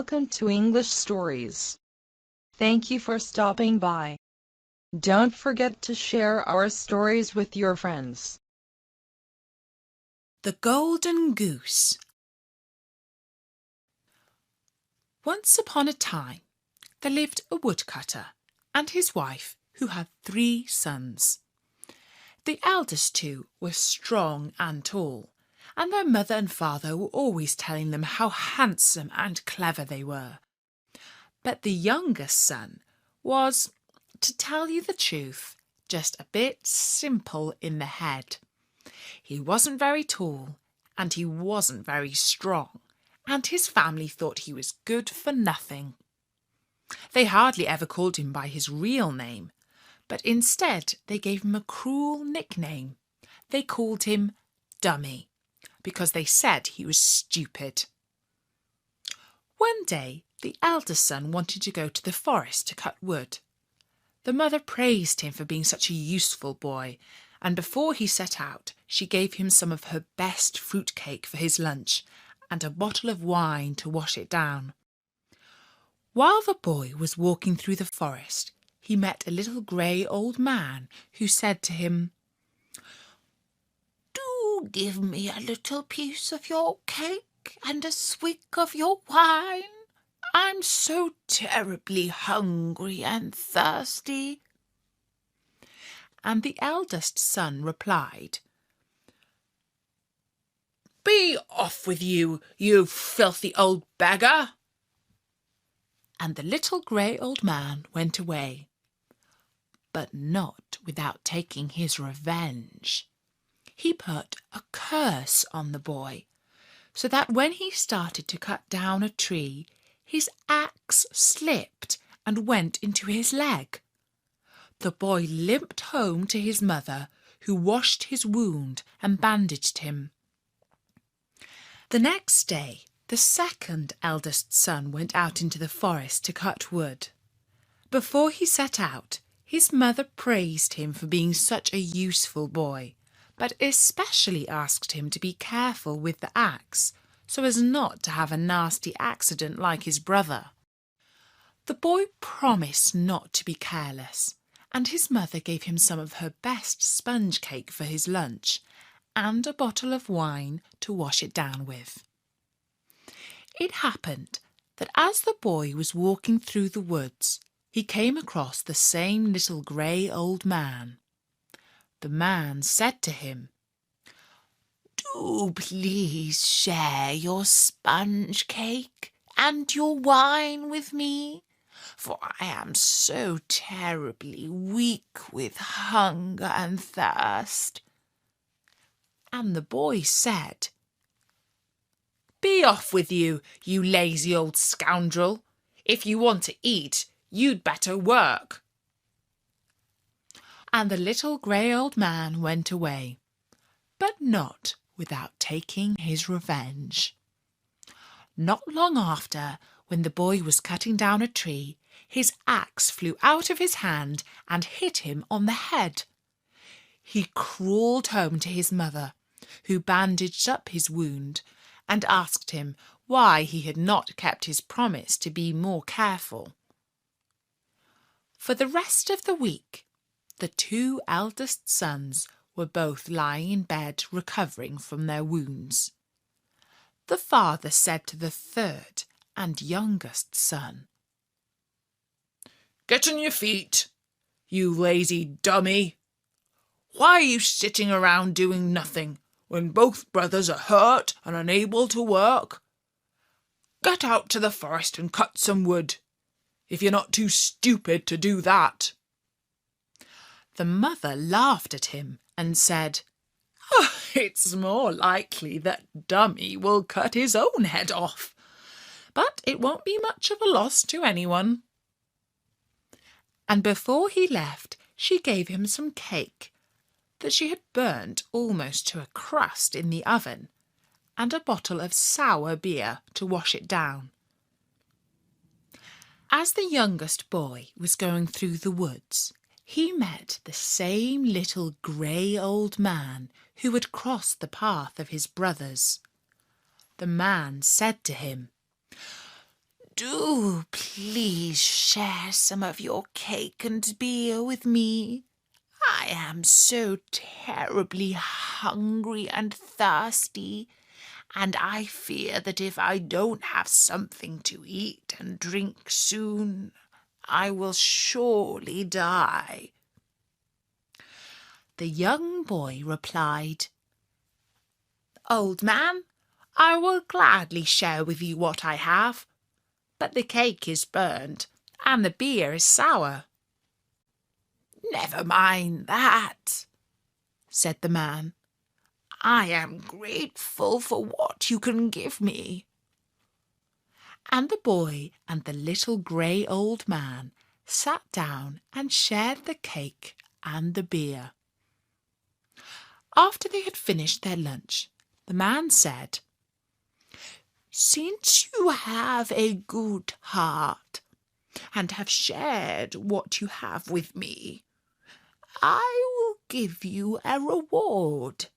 welcome to English Stories. Thank you for stopping by. Don't forget to share our stories with your friends. The Golden Goose. Once upon a time, there lived a woodcutter and his wife who had 3 sons. The eldest 2 were strong and tall, and their mother and father were always telling them how handsome and clever they were. But the youngest son was, to tell you the truth, just a bit simple in the head. He wasn't very tall, and he wasn't very strong, and his family thought he was good for nothing. They hardly ever called him by his real name, but instead they gave him a cruel nickname. They called him Dummy, because they said he was stupid. One day, the eldest son wanted to go to the forest to cut wood. The mother praised him for being such a useful boy, and before he set out, she gave him some of her best fruit cake for his lunch and a bottle of wine to wash it down. While the boy was walking through the forest, he met a little grey old man who said to him, "Do give me a little piece of your cake and a swig of your wine. I'm so terribly hungry and thirsty." And the eldest son replied, "Be off with you, you filthy old beggar." And the little grey old man went away, but not without taking his revenge. He put a curse on the boy, so that when he started to cut down a tree, his axe slipped and went into his leg. The boy limped home to his mother, who washed his wound and bandaged him. The next day, the second eldest son went out into the forest to cut wood. Before he set out, his mother praised him for being such a useful boy, but especially asked him to be careful with the axe, so as not to have a nasty accident like his brother. The boy promised not to be careless, and his mother gave him some of her best sponge cake for his lunch and a bottle of wine to wash it down with. It happened that as the boy was walking through the woods, he came across the same little grey old man. The man said to him, "Do please share your sponge cake and your wine with me, for I am so terribly weak with hunger and thirst." And the boy said, "Be off with you, you lazy old scoundrel. If you want to eat, you'd better work." And the little grey old man went away, but not without taking his revenge. Not long after, when the boy was cutting down a tree, his axe flew out of his hand and hit him on the head. He crawled home to his mother, who bandaged up his wound and asked him why he had not kept his promise to be more careful. For the rest of the week, the 2 eldest sons were both lying in bed recovering from their wounds. The father said to the 3rd and youngest son, "Get on your feet, you lazy dummy. Why are you sitting around doing nothing when both brothers are hurt and unable to work? Get out to the forest and cut some wood, if you're not too stupid to do that." The mother laughed at him and said, "It's more likely that Dummy will cut his own head off, but it won't be much of a loss to anyone." And before he left, she gave him some cake that she had burnt almost to a crust in the oven, and a bottle of sour beer to wash it down. As the youngest boy was going through the woods, he met the same little grey old man who had crossed the path of his brothers. The man said to him, Do please share some of your cake and beer with me. I am so terribly hungry and thirsty, and I fear that if I don't have something to eat and drink soon, I will surely die." The young boy replied, "Old man, I will gladly share with you what I have, but the cake is burned and the beer is sour." "Never mind that," said the man. "I am grateful for what you can give me." And the boy and the little grey old man sat down and shared the cake and the beer. After they had finished their lunch, the man said, "Since you have a good heart and have shared what you have with me, I will give you a reward.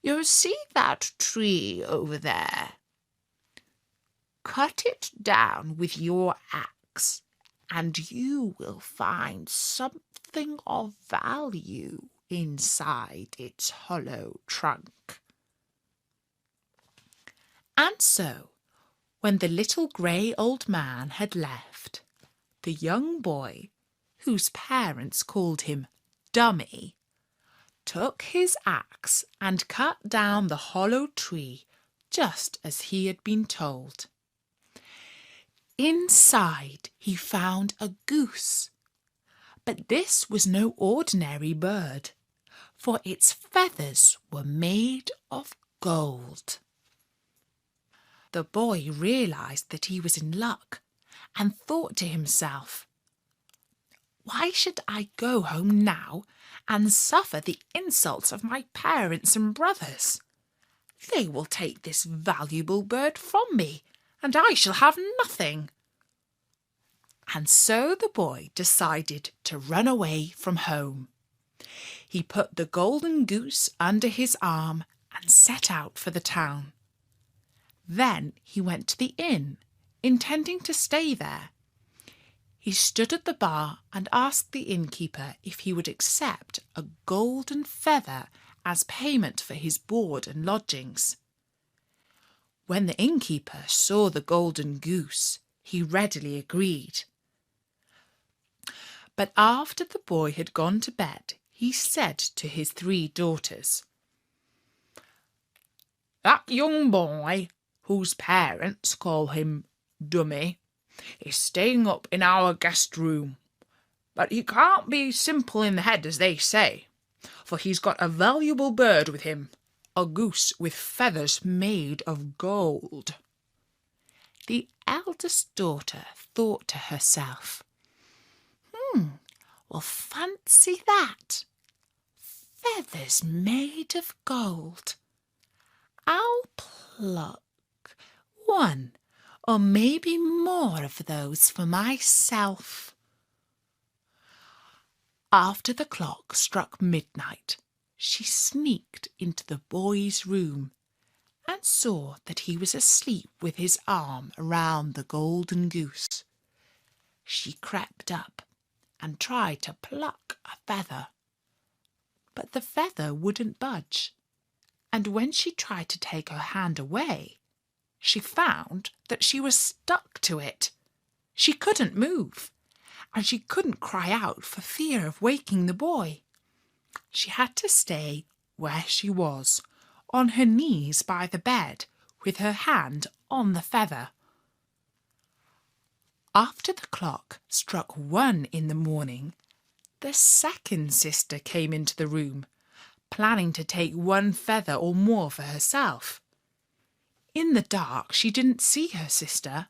You see that tree over there? Cut it down with your axe, and you will find something of value inside its hollow trunk." And so, when the little grey old man had left, the young boy, whose parents called him Dummy, took his axe and cut down the hollow tree just as he had been told. Inside he found a goose, but this was no ordinary bird, for its feathers were made of gold. The boy realized that he was in luck and thought to himself, "Why should I go home now and suffer the insults of my parents and brothers? They will take this valuable bird from me, and I shall have nothing." And so the boy decided to run away from home. He put the golden goose under his arm and set out for the town. Then he went to the inn, intending to stay there. He stood at the bar and asked the innkeeper if he would accept a golden feather as payment for his board and lodgings. When the innkeeper saw the golden goose, he readily agreed. But after the boy had gone to bed, he said to his 3 daughters, "That young boy, whose parents call him Dummy, is staying up in our guest room, but he can't be simple in the head as they say, for he's got a valuable bird with him, a goose with feathers made of gold." The eldest daughter thought to herself, "Well, fancy that! Feathers made of gold. I'll pluck 1 or maybe more of those for myself." After the clock struck midnight, she sneaked into the boy's room and saw that he was asleep with his arm around the golden goose. She crept up and tried to pluck a feather, but the feather wouldn't budge, and when she tried to take her hand away, she found that she was stuck to it. She couldn't move, and she couldn't cry out for fear of waking the boy. She had to stay where she was, on her knees by the bed, with her hand on the feather. After the clock struck 1 in the morning, the second sister came into the room, planning to take 1 feather or more for herself. In the dark, she didn't see her sister,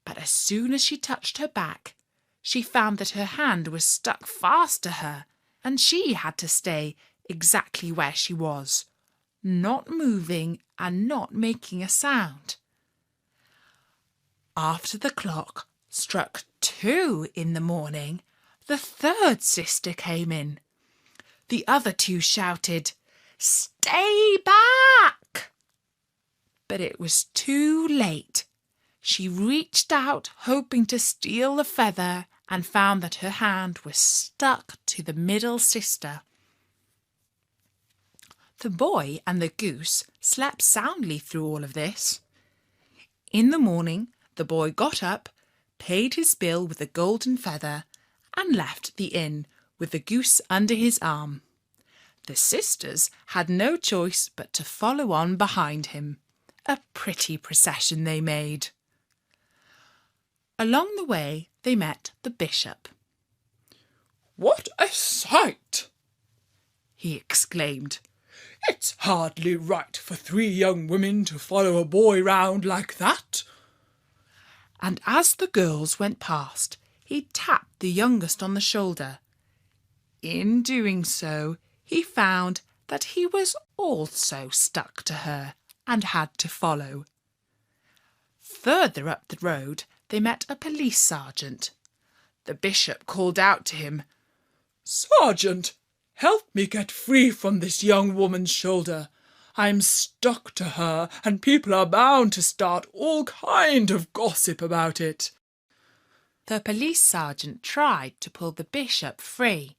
but as soon as she touched her back, she found that her hand was stuck fast to her, and she had to stay exactly where she was, not moving and not making a sound. After the clock struck 2 in the morning, the third sister came in. The other 2 shouted, "Stay back!" But it was too late. She reached out, hoping to steal the feather, and found that her hand was stuck to the middle sister. The boy and the goose slept soundly through all of this. In the morning, the boy got up, paid his bill with the golden feather, and left the inn with the goose under his arm. The sisters had no choice but to follow on behind him. A pretty procession they made. Along the way, they met the bishop. "What a sight!" he exclaimed. "It's hardly right for 3 young women to follow a boy round like that." And as the girls went past, he tapped the youngest on the shoulder. In doing so, he found that he was also stuck to her and had to follow. Further up the road, they met a police sergeant. The bishop called out to him, "Sergeant, help me get free from this young woman's shoulder. I'm stuck to her, and people are bound to start all kind of gossip about it." The police sergeant tried to pull the bishop free,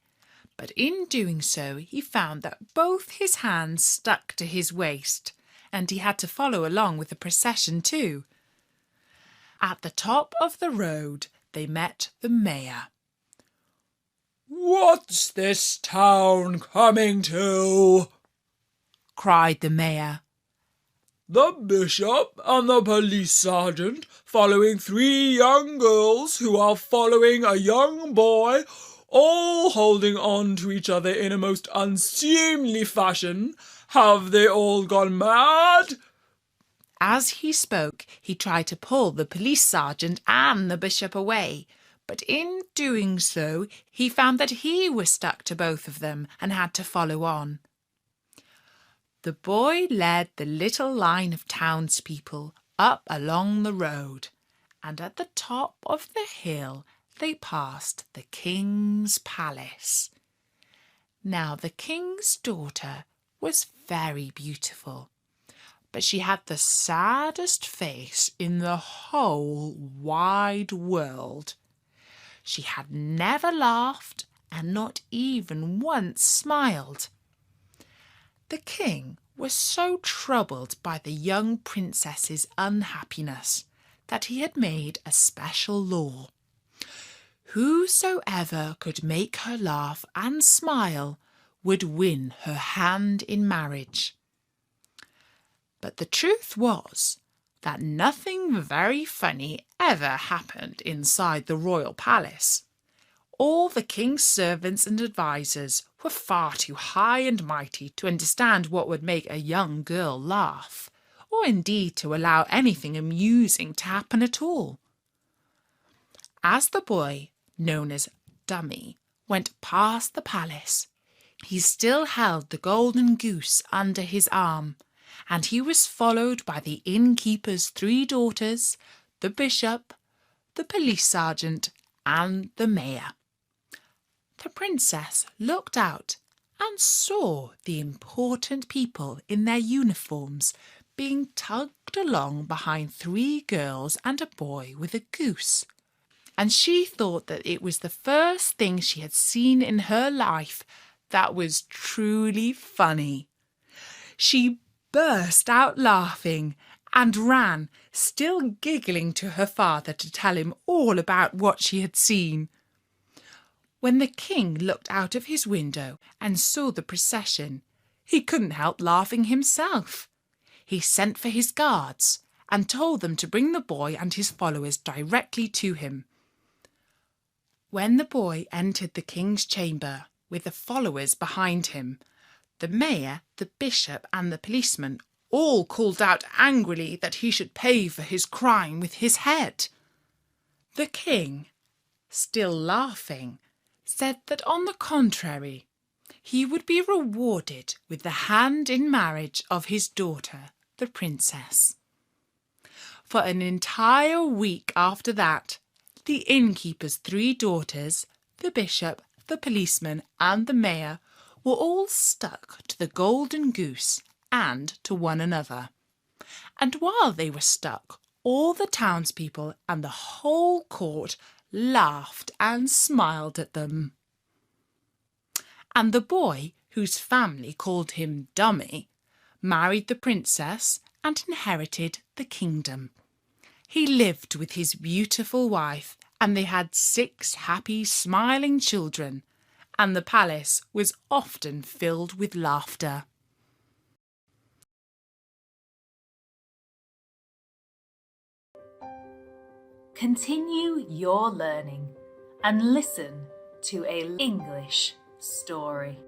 but in doing so he found that both his hands stuck to his waist, and he had to follow along with the procession too. At the top of the road they met the mayor. "What's this town coming to?" cried the mayor. "The bishop and the police sergeant following 3 young girls who are following a young boy, all holding on to each other in a most unseemly fashion. Have they all gone mad?" As he spoke, he tried to pull the police sergeant and the bishop away, but in doing so, he found that he was stuck to both of them and had to follow on. The boy led the little line of townspeople up along the road, and at the top of the hill they passed the king's palace. Now the king's daughter was very beautiful, but she had the saddest face in the whole wide world. She had never laughed and not even once smiled. The king was so troubled by the young princess's unhappiness that he had made a special law. Whosoever could make her laugh and smile would win her hand in marriage. But the truth was that nothing very funny ever happened inside the royal palace. All the king's servants and advisers were far too high and mighty to understand what would make a young girl laugh, or indeed to allow anything amusing to happen at all. As the boy, known as Dummy, went past the palace, he still held the golden goose under his arm, and he was followed by the innkeeper's 3 daughters, the bishop, the police sergeant, and the mayor. The princess looked out and saw the important people in their uniforms being tugged along behind 3 girls and a boy with a goose, and she thought that it was the first thing she had seen in her life that was truly funny. She burst out laughing and ran, still giggling, to her father to tell him all about what she had seen. When the king looked out of his window and saw the procession, he couldn't help laughing himself. He sent for his guards and told them to bring the boy and his followers directly to him. When the boy entered the king's chamber with the followers behind him, the mayor, the bishop, and the policeman all called out angrily that he should pay for his crime with his head. The king, still laughing, said that on the contrary, he would be rewarded with the hand in marriage of his daughter, the princess. For an entire week after that, the innkeeper's 3 daughters, the bishop, the policeman, and the mayor were all stuck to the golden goose and to one another. And while they were stuck, all the townspeople and the whole court laughed and smiled at them. And the boy, whose family called him Dummy, married the princess and inherited the kingdom. He lived with his beautiful wife, and they had 6 happy, smiling children, and the palace was often filled with laughter. Continue your learning and listen to an English story.